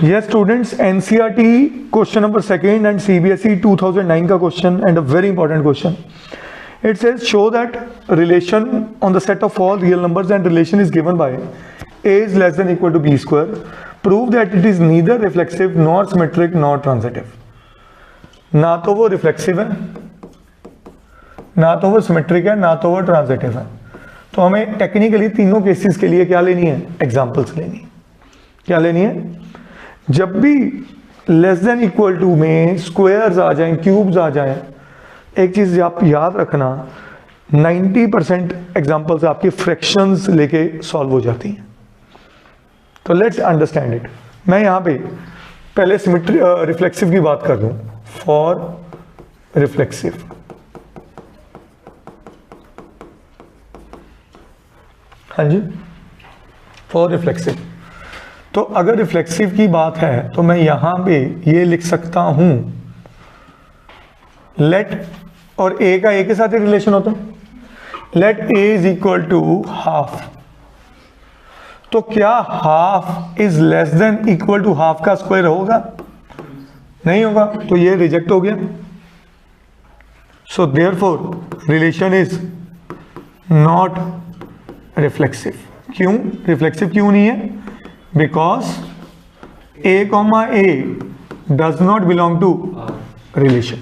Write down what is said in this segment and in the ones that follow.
Yes students, NCERT question number 2 and CBSE 2009 का question and a very important question. It says show that relation on the set of all real numbers and relation is given by a is less than equal to b square. Prove that it is neither reflexive nor symmetric nor transitive. ना तो वो reflexive है, ना तो वो symmetric है, ना तो वो ट्रांजिटिव है. तो हमें टेक्निकली तीनों केसेस के लिए क्या लेनी है? एग्जांपल्स लेनी है. क्या लेनी है? जब भी लेस देन इक्वल टू में स्क्वायर्स आ जाएं, क्यूब्स आ जाएं, एक चीज आप याद रखना, 90% एग्जांपल्स आपकी फ्रैक्शंस लेके सॉल्व हो जाती हैं. तो लेट्स अंडरस्टैंड इट. मैं यहाँ पे पहले सिमेट्री रिफ्लेक्सिव की बात कर दूं. फॉर रिफ्लेक्सिव, हाँ जी, फॉर रिफ्लेक्सिव. तो अगर रिफ्लेक्सिव की बात है तो मैं यहां पे ये लिख सकता हूं लेट, और ए का ए के साथ ही रिलेशन होता है, let a is equal to half. तो क्या half is less than equal to half का स्क्वायर होगा? नहीं होगा, तो ये रिजेक्ट हो गया. So therefore relation is not reflexive. क्यों रिफ्लेक्सिव क्यों नहीं है? Because a comma A does not belong to relation.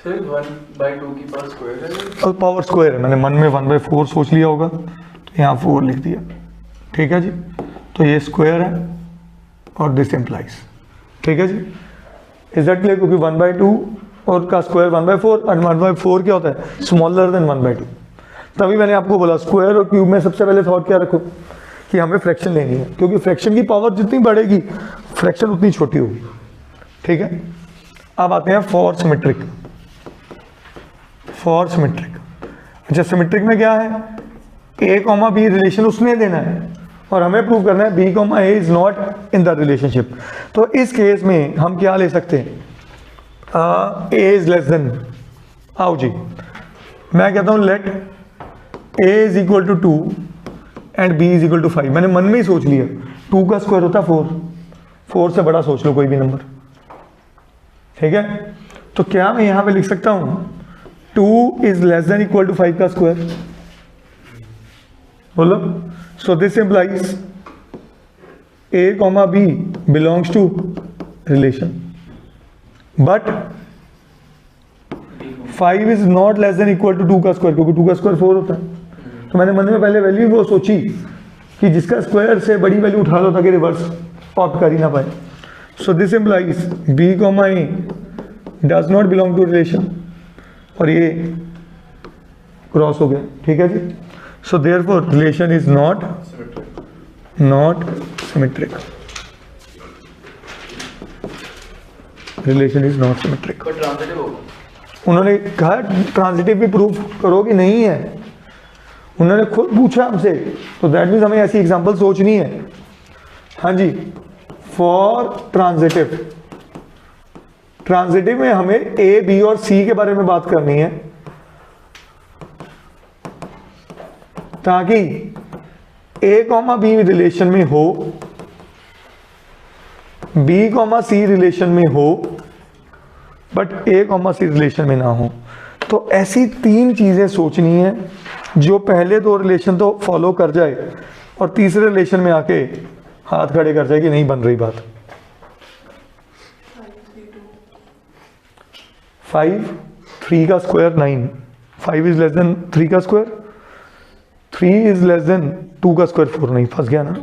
Sir 1/2 की पावर स्क्वायर है, और पावर स्क्वायर है, मैंने मन में 1/4 सोच लिया होगा तो यहाँ 4 लिख दिया. ठीक है जी, तो ये स्क्वायर है और दिस इम्प्लाइज. ठीक है जी, इज दैट क्लियर? क्योंकि 1/2 और का स्क्वायर 1/4 और 1/4 क्या होता है? Smaller than 1/2. तभी मैंने आपको बोला स्क्वायर और क्यूब में सबसे पहले थॉट क्या रखो कि हमें फ्रैक्शन लेनी है, क्योंकि फ्रैक्शन की पावर जितनी बढ़ेगी फ्रैक्शन उतनी छोटी होगी. ठीक है, अब आते हैं फॉर सिमेट्रिक. फॉर सिमेट्रिक, अच्छा सिमेट्रिक में क्या है? ए कॉमा बी रिलेशन उसने देना है और हमें प्रूव करना है b comma a is not in the relationship. तो इस केस में हम क्या ले सकते हैं? ए इज लेस देन, आओ जी, मैं कहता हूं let a is equal to 2 and b is equal to 5. मैंने मन में ही सोच लिया 2 का स्क्वायर होता है 4. 4 से बड़ा सोच लो कोई भी नंबर. ठीक है, तो क्या मैं यहां पे लिख सकता हूं 2 is less than equal to 5 का स्क्वायर? बोलो. So this implies a comma b belongs to relation, but 5 is not less than equal to 2 का स्क्वायर, क्योंकि 2 का स्क्वायर 4 होता है. तो मैंने मन में पहले वैल्यू वो सोची कि जिसका स्क्वायर से बड़ी वैल्यू उठा लो ताकि रिवर्स ऑप्ट कर ही ना पाए. So this implies B comma A does not belong to relation, और ये क्रॉस हो गया. ठीक है जी, so therefore relation is not symmetric. Relation is not symmetric. पर ट्रांजिटिव होगा. उन्होंने कहा ट्रांजिटिव भी प्रूफ करो कि नहीं है, उन्होंने खुद पूछा हमसे, तो दैट मीन्स हमें ऐसी एग्जांपल सोचनी है. हाँ जी, फॉर ट्रांजिटिव. ट्रांजिटिव में हमें ए बी और सी के बारे में बात करनी है, ताकि ए कॉमा बी रिलेशन में हो, बी कॉमा सी रिलेशन में हो, but a comma c relation में ना हो. तो ऐसी 3 चीजें सोचनी है जो पहले 2 रिलेशन तो फॉलो कर जाए और तीसरे रिलेशन में आके हाथ खड़े कर जाए कि नहीं बन रही बात. 5 3 का स्क्वायर 9. 5 इज लेस देन 3 का स्क्वायर. 3 इज लेस देन 2 का स्क्वायर 4. नहीं, फंस गया ना.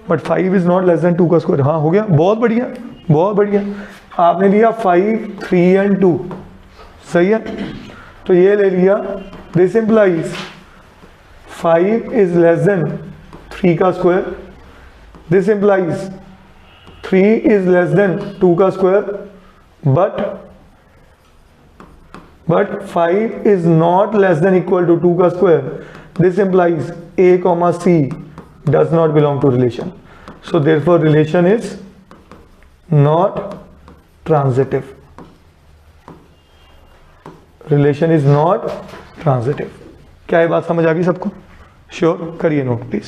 But 5 is not less than 2 का स्क्वायर. हाँ हो गया, बहुत बढ़िया, बहुत बढ़िया. आपने लिया 5 3 एंड 2, सही है. तो ये ले लिया, this implies 5 is less than 3 का square. This implies 3 is less than 2 का square, but 5 is not less than equal to 2 का square. This implies a comma c does not belong to relation. So therefore relation is not transitive. Relation is not transitive. क्या ये बात समझ आ गई सबको? Sure करिए note please.